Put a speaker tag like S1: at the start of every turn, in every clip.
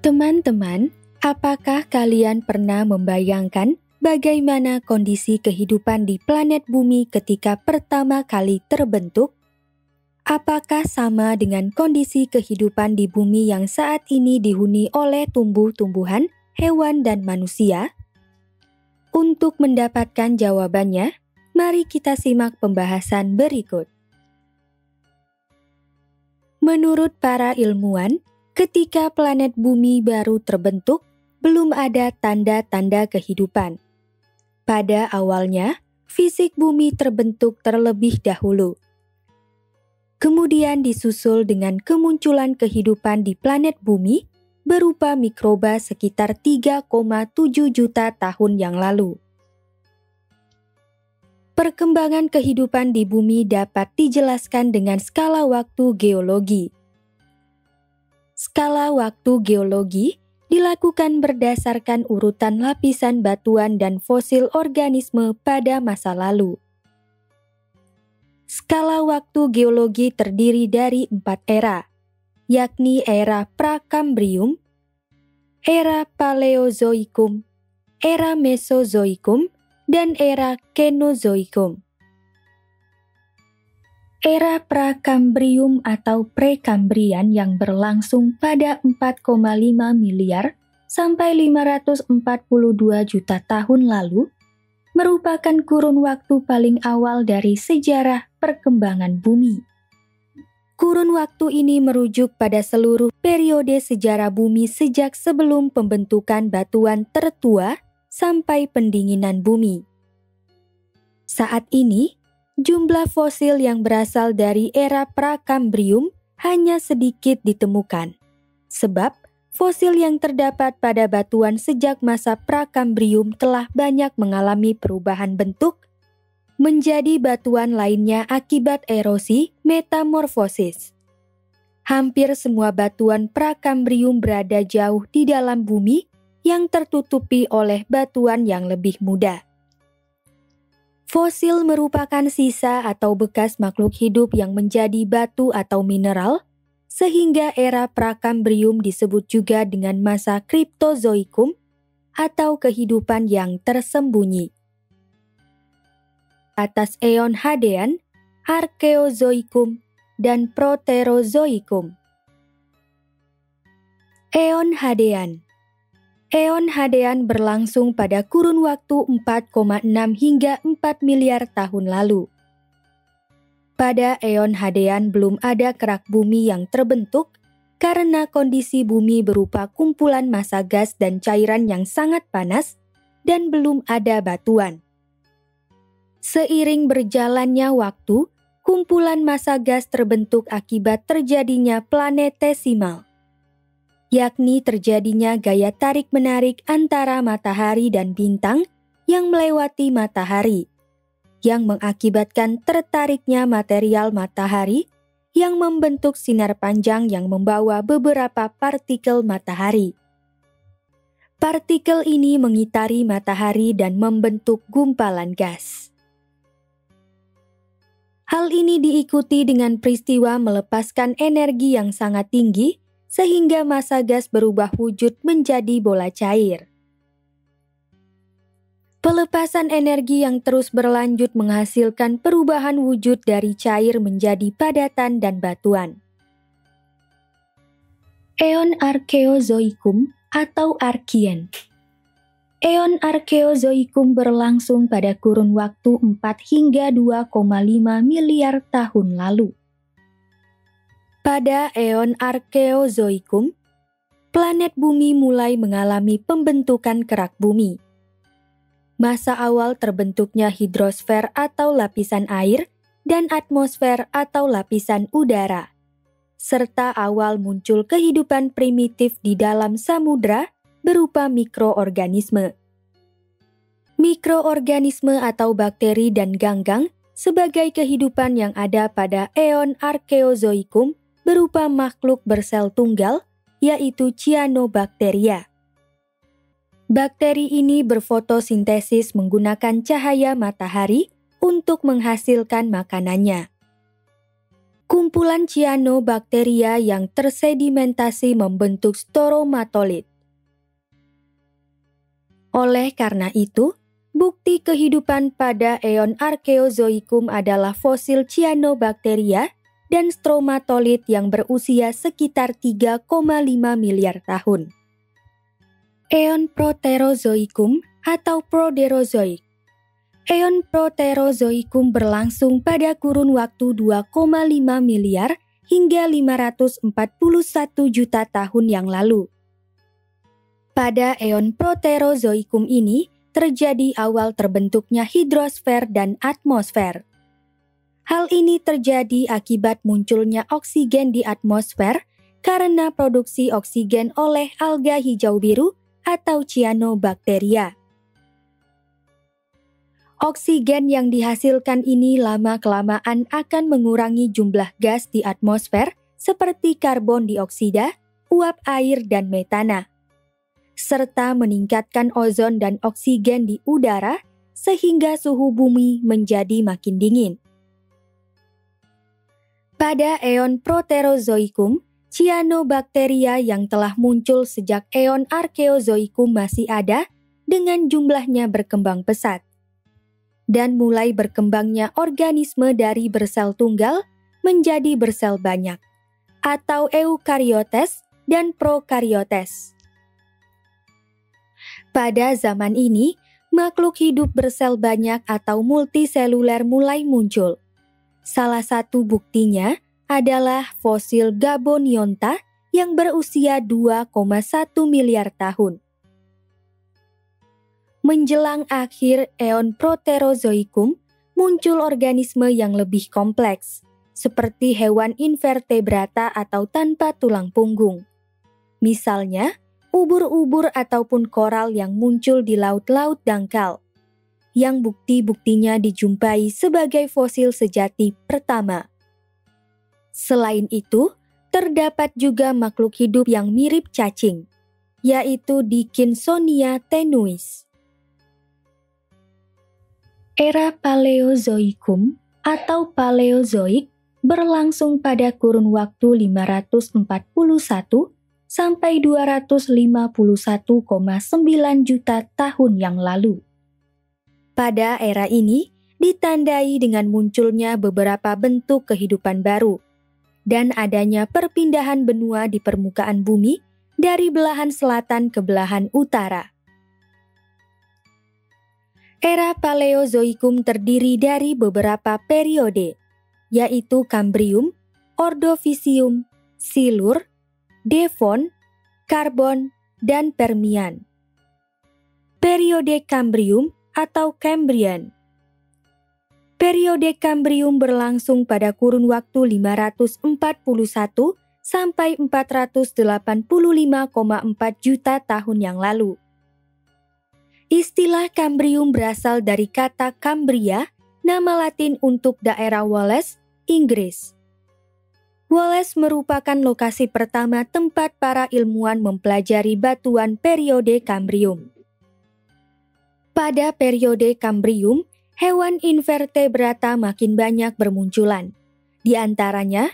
S1: Teman-teman, apakah kalian pernah membayangkan bagaimana kondisi kehidupan di planet Bumi ketika pertama kali terbentuk? Apakah sama dengan kondisi kehidupan di Bumi yang saat ini dihuni oleh tumbuh-tumbuhan, hewan, dan manusia? Untuk mendapatkan jawabannya, mari kita simak pembahasan berikut. Menurut para ilmuwan, ketika planet Bumi baru terbentuk, belum ada tanda-tanda kehidupan. Pada awalnya, fisik Bumi terbentuk terlebih dahulu. Kemudian disusul dengan kemunculan kehidupan di planet Bumi berupa mikroba sekitar 3,7 juta tahun yang lalu. Perkembangan kehidupan di Bumi dapat dijelaskan dengan skala waktu geologi. Skala waktu geologi dilakukan berdasarkan urutan lapisan batuan dan fosil organisme pada masa lalu. Skala waktu geologi terdiri dari 4 era, yakni era Prakambrium, era Paleozoikum, era Mesozoikum, dan era Kenozoikum. Era Prakambrium atau Prekambrian yang berlangsung pada 4,5 miliar sampai 542 juta tahun lalu merupakan kurun waktu paling awal dari sejarah perkembangan bumi. Kurun waktu ini merujuk pada seluruh periode sejarah bumi sejak sebelum pembentukan batuan tertua sampai pendinginan bumi. Saat ini, jumlah fosil yang berasal dari era Prakambrium hanya sedikit ditemukan, sebab fosil yang terdapat pada batuan sejak masa Prakambrium telah banyak mengalami perubahan bentuk menjadi batuan lainnya akibat erosi metamorfosis. Hampir semua batuan Prakambrium berada jauh di dalam bumi yang tertutupi oleh batuan yang lebih muda. Fosil merupakan sisa atau bekas makhluk hidup yang menjadi batu atau mineral, sehingga era Prakambrium disebut juga dengan masa Kriptozoikum atau kehidupan yang tersembunyi. Atas eon Hadean, Arkeozoikum, dan Proterozoikum. Eon Hadean. Eon Hadean berlangsung pada kurun waktu 4,6 hingga 4 miliar tahun lalu. Pada eon Hadean belum ada kerak bumi yang terbentuk karena kondisi bumi berupa kumpulan massa gas dan cairan yang sangat panas dan belum ada batuan. Seiring berjalannya waktu, kumpulan massa gas terbentuk akibat terjadinya planetesimal, yakni terjadinya gaya tarik-menarik antara matahari dan bintang yang melewati matahari, yang mengakibatkan tertariknya material matahari yang membentuk sinar panjang yang membawa beberapa partikel matahari. Partikel ini mengitari matahari dan membentuk gumpalan gas. Hal ini diikuti dengan peristiwa melepaskan energi yang sangat tinggi sehingga massa gas berubah wujud menjadi bola cair. Pelepasan energi yang terus berlanjut menghasilkan perubahan wujud dari cair menjadi padatan dan batuan. Eon Arkeozoikum atau Arkian. Eon Arkeozoikum berlangsung pada kurun waktu 4 hingga 2,5 miliar tahun lalu. Pada eon Arkeozoikum, planet bumi mulai mengalami pembentukan kerak bumi. Masa awal terbentuknya hidrosfer atau lapisan air dan atmosfer atau lapisan udara, serta awal muncul kehidupan primitif di dalam samudra berupa mikroorganisme. Mikroorganisme atau bakteri dan ganggang sebagai kehidupan yang ada pada eon Arkeozoikum berupa makhluk bersel tunggal, yaitu Cyanobacteria. Bakteri ini berfotosintesis menggunakan cahaya matahari untuk menghasilkan makanannya. kumpulan cyanobacteria yang tersedimentasi membentuk stromatolith. Oleh karena itu, bukti kehidupan pada eon Archaeozoikum adalah fosil cyanobacteria dan stromatolith yang berusia sekitar 3,5 miliar tahun. Eon Proterozoikum atau Proterozoik. Eon Proterozoikum berlangsung pada kurun waktu 2,5 miliar hingga 541 juta tahun yang lalu. Pada eon Proterozoikum ini terjadi awal terbentuknya hidrosfer dan atmosfer. Hal ini terjadi akibat munculnya oksigen di atmosfer karena produksi oksigen oleh alga hijau biru atau cyanobacteria. Oksigen yang dihasilkan ini lama-kelamaan akan mengurangi jumlah gas di atmosfer seperti karbon dioksida, uap air, dan metana, serta meningkatkan ozon dan oksigen di udara sehingga suhu bumi menjadi makin dingin. Pada eon Proterozoikum, cyanobacteria yang telah muncul sejak eon Archaeozoikum masih ada dengan jumlahnya berkembang pesat. Dan mulai berkembangnya organisme dari bersel tunggal menjadi bersel banyak, atau eukaryotes dan prokaryotes. Pada zaman ini, makhluk hidup bersel banyak atau multiseluler mulai muncul. Salah satu buktinya adalah fosil Gabonionta yang berusia 2,1 miliar tahun. Menjelang akhir eon Proterozoikum, muncul organisme yang lebih kompleks, seperti hewan invertebrata atau tanpa tulang punggung. Misalnya, ubur-ubur ataupun koral yang muncul di laut-laut dangkal, yang bukti-buktinya dijumpai sebagai fosil sejati pertama. Selain itu, terdapat juga makhluk hidup yang mirip cacing, yaitu Dickinsonia tenuis. Era Paleozoikum atau Paleozoik berlangsung pada kurun waktu 541 sampai 251,9 juta tahun yang lalu. Pada era ini ditandai dengan munculnya beberapa bentuk kehidupan baru dan adanya perpindahan benua di permukaan bumi dari belahan selatan ke belahan utara. Era Paleozoikum terdiri dari beberapa periode, yaitu Kambrium, Ordovisium, Silur, Devon, Karbon, dan Permian. Periode Kambrium atau Cambrian. Periode Kambrium berlangsung pada kurun waktu 541 sampai 485,4 juta tahun yang lalu. Istilah Kambrium berasal dari kata Cambria, nama Latin untuk daerah Wales, Inggris. Wales merupakan lokasi pertama tempat para ilmuwan mempelajari batuan periode Kambrium. Pada periode Kambrium, hewan invertebrata makin banyak bermunculan. Di antaranya,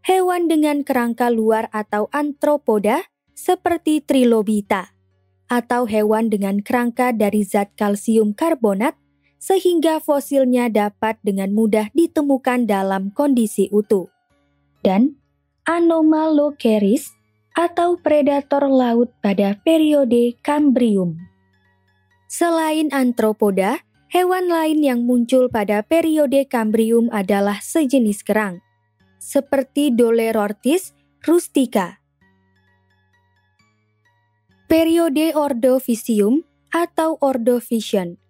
S1: hewan dengan kerangka luar atau antropoda seperti Trilobita, atau hewan dengan kerangka dari zat kalsium karbonat sehingga fosilnya dapat dengan mudah ditemukan dalam kondisi utuh. Dan Anomalocaris atau predator laut pada periode Kambrium. Selain antropoda, hewan lain yang muncul pada periode Kambrium adalah sejenis kerang, seperti Dolerortis rustica. Periode Ordovisium atau Ordovician.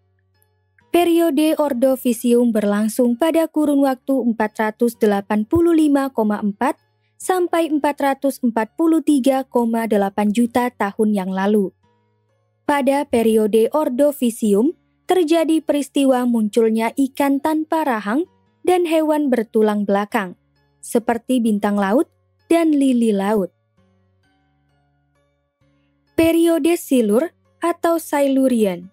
S1: Periode Ordovisium berlangsung pada kurun waktu 485,4 sampai 443,8 juta tahun yang lalu. Pada periode Ordovisium, terjadi peristiwa munculnya ikan tanpa rahang dan hewan bertulang belakang, seperti bintang laut dan lili laut. Periode Silur atau Silurian.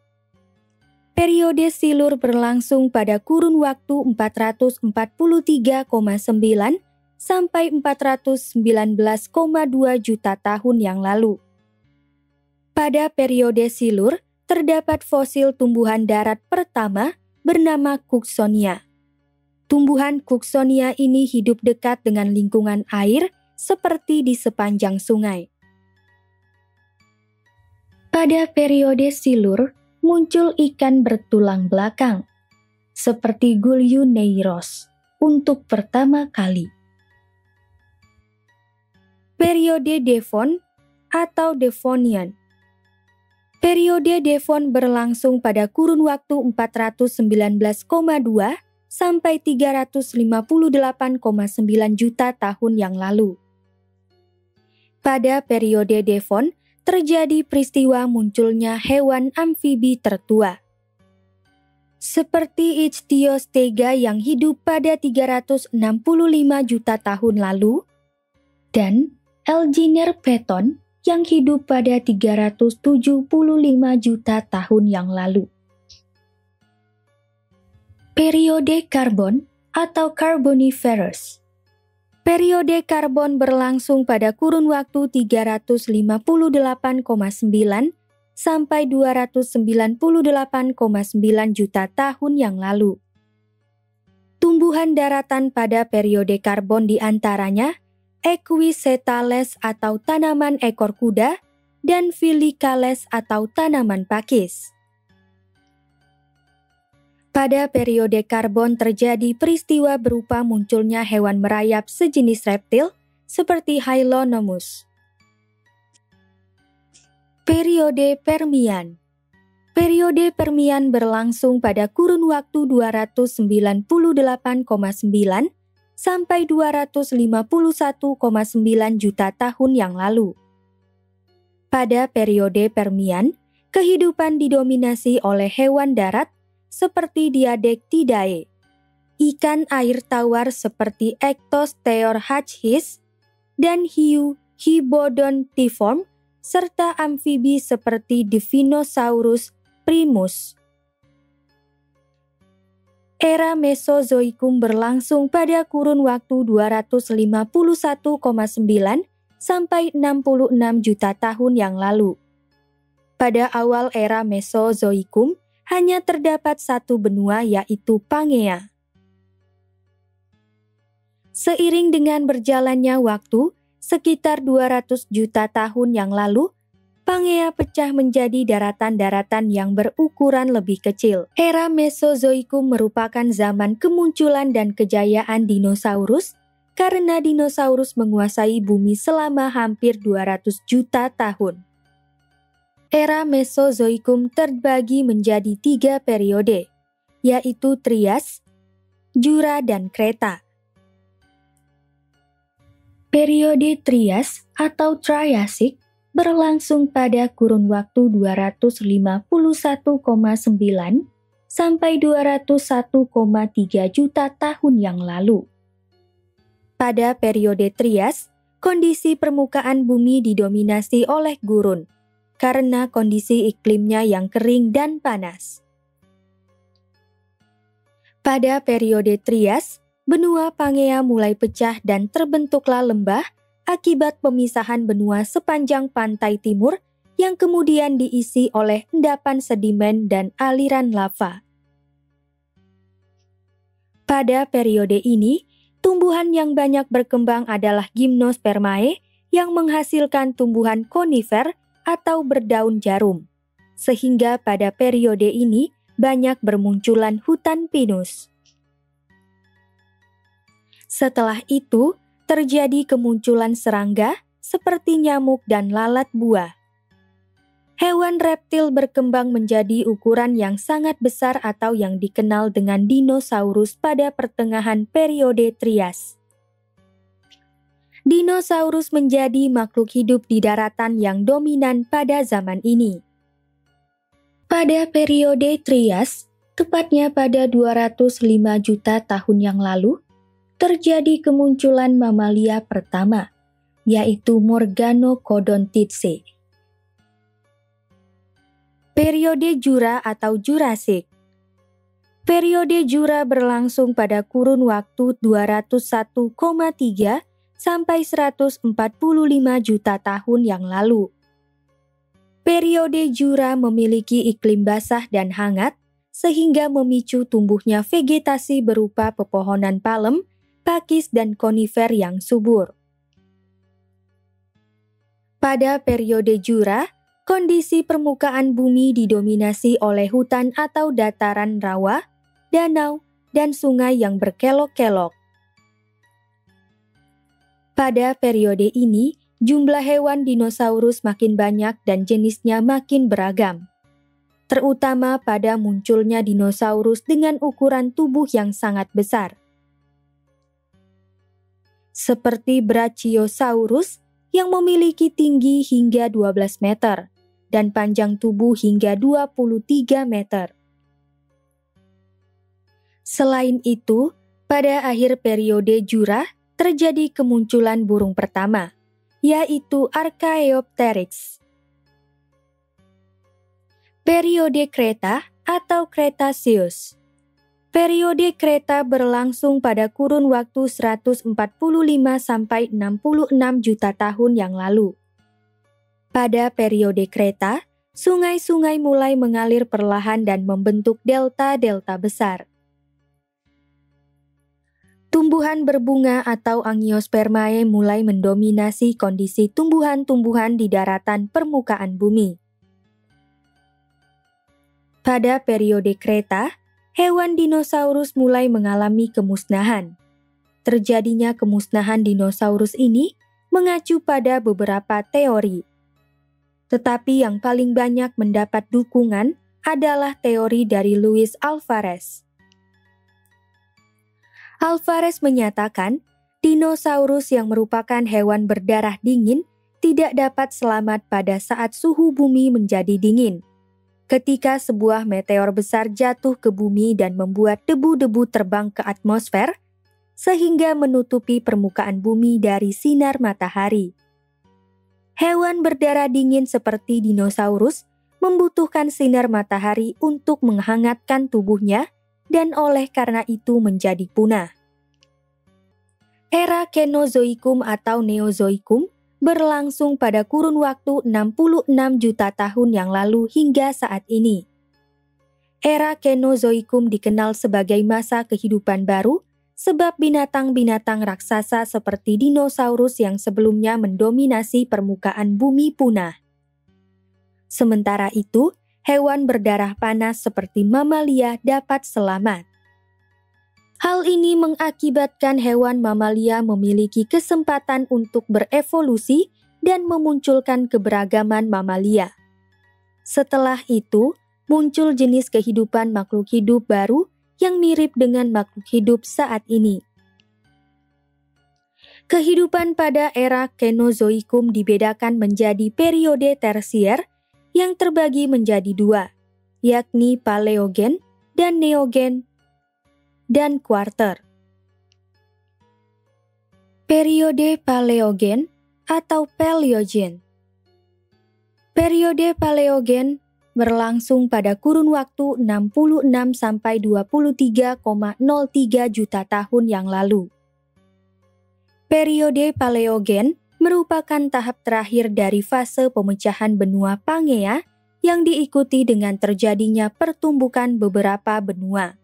S1: Periode Silur berlangsung pada kurun waktu 443,9 sampai 419,2 juta tahun yang lalu. Pada periode Silur, terdapat fosil tumbuhan darat pertama bernama Cooksonia. Tumbuhan Cooksonia ini hidup dekat dengan lingkungan air seperti di sepanjang sungai. Pada periode Silur, muncul ikan bertulang belakang, seperti Gulioneiros, untuk pertama kali. Periode Devon atau Devonian. Periode Devon berlangsung pada kurun waktu 419,2 sampai 358,9 juta tahun yang lalu. Pada periode Devon, terjadi peristiwa munculnya hewan amfibi tertua. Seperti Ichthyostega yang hidup pada 365 juta tahun lalu, dan Elginerpeton yang hidup pada 375 juta tahun yang lalu. Periode Karbon atau Carboniferous. Periode karbon berlangsung pada kurun waktu 358,9 sampai 298,9 juta tahun yang lalu. Tumbuhan daratan pada periode karbon diantaranya Equisetales atau tanaman ekor kuda dan Filicales atau tanaman pakis. Pada periode karbon terjadi peristiwa berupa munculnya hewan merayap sejenis reptil seperti Hylonomus. Periode Permian. Periode Permian berlangsung pada kurun waktu 298,9 sampai 251,9 juta tahun yang lalu. Pada periode Permian, kehidupan didominasi oleh hewan darat seperti Diadectidae, ikan air tawar seperti Ectos theorhachis dan hiu Hibodontiform, serta amfibi seperti Divinosaurus primus. Era Mesozoikum berlangsung pada kurun waktu 251,9 sampai 66 juta tahun yang lalu. Pada awal era Mesozoikum, hanya terdapat satu benua yaitu Pangea. Seiring dengan berjalannya waktu, sekitar 200 juta tahun yang lalu, Pangea pecah menjadi daratan-daratan yang berukuran lebih kecil. Era Mesozoikum merupakan zaman kemunculan dan kejayaan dinosaurus karena dinosaurus menguasai bumi selama hampir 200 juta tahun. Era Mesozoikum terbagi menjadi 3 periode, yaitu Trias, Jura, dan Kreta. Periode Trias atau Triassic berlangsung pada kurun waktu 251,9 sampai 201,3 juta tahun yang lalu. Pada periode Trias, kondisi permukaan bumi didominasi oleh gurun, karena kondisi iklimnya yang kering dan panas. Pada periode Trias, benua Pangea mulai pecah dan terbentuklah lembah akibat pemisahan benua sepanjang pantai timur yang kemudian diisi oleh endapan sedimen dan aliran lava. Pada periode ini, tumbuhan yang banyak berkembang adalah Gymnospermae yang menghasilkan tumbuhan konifer atau berdaun jarum, sehingga pada periode ini banyak bermunculan hutan pinus. Setelah itu, terjadi kemunculan serangga seperti nyamuk dan lalat buah. Hewan reptil berkembang menjadi ukuran yang sangat besar atau yang dikenal dengan dinosaurus pada pertengahan periode Trias. Dinosaurus menjadi makhluk hidup di daratan yang dominan pada zaman ini. Pada periode Trias, tepatnya pada 205 juta tahun yang lalu, terjadi kemunculan mamalia pertama, yaitu Morganocodontidse. Periode Jura atau Jurassic. Periode Jura berlangsung pada kurun waktu 201,3 sampai 145 juta tahun yang lalu. Periode Jura memiliki iklim basah dan hangat, sehingga memicu tumbuhnya vegetasi berupa pepohonan palem, pakis, dan konifer yang subur. Pada periode Jura, kondisi permukaan bumi didominasi oleh hutan atau dataran rawa, danau, dan sungai yang berkelok-kelok. Pada periode ini, jumlah hewan dinosaurus makin banyak dan jenisnya makin beragam, terutama pada munculnya dinosaurus dengan ukuran tubuh yang sangat besar. Seperti Brachiosaurus yang memiliki tinggi hingga 12 meter dan panjang tubuh hingga 23 meter. Selain itu, pada akhir periode Jura terjadi kemunculan burung pertama, yaitu Archaeopteryx. Periode Kreta atau Cretaceous. Periode Kreta berlangsung pada kurun waktu 145 sampai 66 juta tahun yang lalu. Pada periode Kreta, sungai-sungai mulai mengalir perlahan dan membentuk delta-delta besar. Tumbuhan berbunga atau Angiospermae mulai mendominasi kondisi tumbuhan-tumbuhan di daratan permukaan bumi. Pada periode Kreta, hewan dinosaurus mulai mengalami kemusnahan. Terjadinya kemusnahan dinosaurus ini mengacu pada beberapa teori. Tetapi yang paling banyak mendapat dukungan adalah teori dari Luis Alvarez. Alvarez menyatakan, dinosaurus yang merupakan hewan berdarah dingin tidak dapat selamat pada saat suhu bumi menjadi dingin. Ketika sebuah meteor besar jatuh ke bumi dan membuat debu-debu terbang ke atmosfer, sehingga menutupi permukaan bumi dari sinar matahari. Hewan berdarah dingin seperti dinosaurus membutuhkan sinar matahari untuk menghangatkan tubuhnya dan oleh karena itu menjadi punah. Era Kenozoikum atau Neozoikum berlangsung pada kurun waktu 66 juta tahun yang lalu hingga saat ini. Era Kenozoikum dikenal sebagai masa kehidupan baru sebab binatang-binatang raksasa seperti dinosaurus yang sebelumnya mendominasi permukaan bumi punah. Sementara itu, hewan berdarah panas seperti mamalia dapat selamat. Hal ini mengakibatkan hewan mamalia memiliki kesempatan untuk berevolusi dan memunculkan keberagaman mamalia. Setelah itu, muncul jenis kehidupan makhluk hidup baru yang mirip dengan makhluk hidup saat ini. Kehidupan pada era Kenozoikum dibedakan menjadi periode tersier yang terbagi menjadi dua, yakni Paleogen dan Neogen dan Quarter. Periode Paleogen atau Paleogen. Periode Paleogen berlangsung pada kurun waktu 66 sampai 23,03 juta tahun yang lalu. Periode Paleogen merupakan tahap terakhir dari fase pemecahan benua Pangea yang diikuti dengan terjadinya pertumbukan beberapa benua.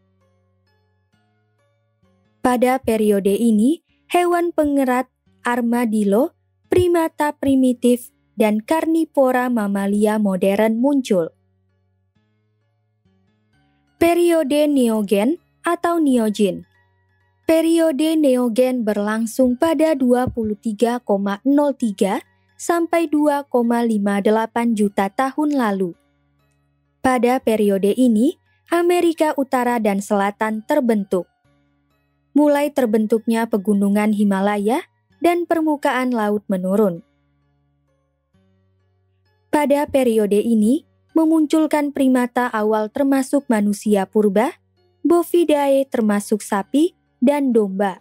S1: Pada periode ini, hewan pengerat, armadillo, primata primitif, dan karnivora mamalia modern muncul. Periode Neogen atau Neogen. Periode Neogen berlangsung pada 23,03 sampai 2,58 juta tahun lalu. Pada periode ini, Amerika Utara dan Selatan terbentuk. Mulai terbentuknya pegunungan Himalaya dan permukaan laut menurun. Pada periode ini, memunculkan primata awal termasuk manusia purba, Bovidae termasuk sapi, dan domba.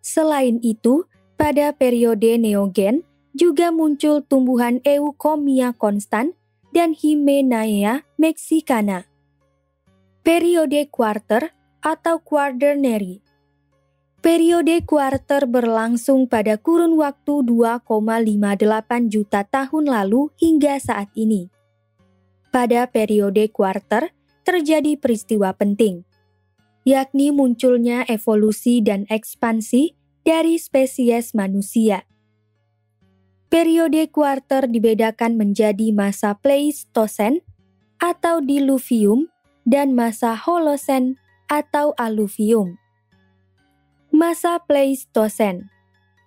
S1: Selain itu, pada periode Neogen juga muncul tumbuhan Eukomia konstan dan Hymenaea mexicana. Periode quarter atau quaternary. Periode quarter berlangsung pada kurun waktu 2,58 juta tahun lalu hingga saat ini. Pada periode quarter terjadi peristiwa penting, yakni munculnya evolusi dan ekspansi dari spesies manusia. Periode quarter dibedakan menjadi masa Pleistosen atau Diluvium dan masa Holosen atau Aluvium. Masa Pleistosen.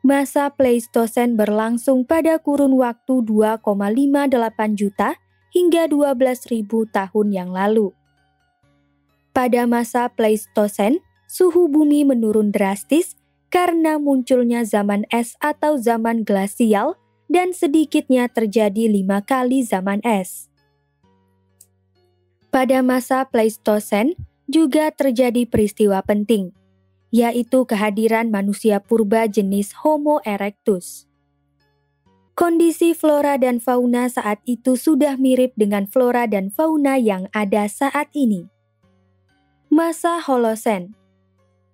S1: Masa Pleistosen berlangsung pada kurun waktu 2,58 juta hingga 12.000 tahun yang lalu. Pada masa Pleistosen, suhu bumi menurun drastis karena munculnya zaman es atau zaman glasial dan sedikitnya terjadi 5 kali zaman es. Pada masa Pleistosen juga terjadi peristiwa penting, yaitu kehadiran manusia purba jenis Homo erectus. Kondisi flora dan fauna saat itu sudah mirip dengan flora dan fauna yang ada saat ini. Masa Holosen.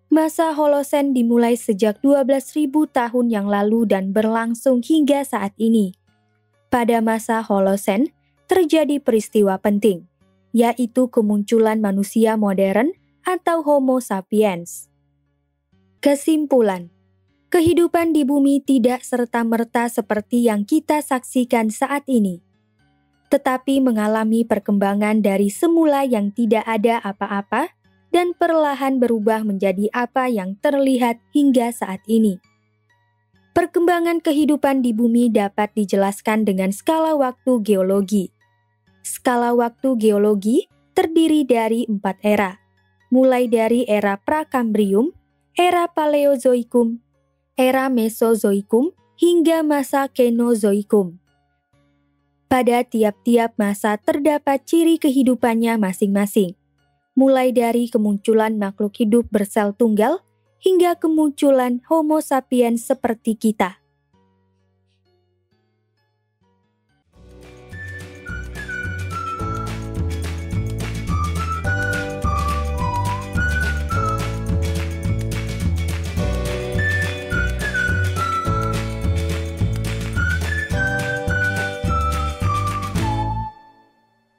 S1: Masa Holosen dimulai sejak 12.000 tahun yang lalu dan berlangsung hingga saat ini. Pada masa Holosen terjadi peristiwa penting, yaitu kemunculan manusia modern atau Homo sapiens. Kesimpulan, kehidupan di bumi tidak serta-merta seperti yang kita saksikan saat ini, tetapi mengalami perkembangan dari semula yang tidak ada apa-apa dan perlahan berubah menjadi apa yang terlihat hingga saat ini. Perkembangan kehidupan di bumi dapat dijelaskan dengan skala waktu geologi. Skala waktu geologi terdiri dari 4 era, mulai dari era Prakambrium, era Paleozoikum, era Mesozoikum, hingga masa Kenozoikum. Pada tiap-tiap masa terdapat ciri kehidupannya masing-masing, mulai dari kemunculan makhluk hidup bersel tunggal hingga kemunculan Homo sapiens seperti kita.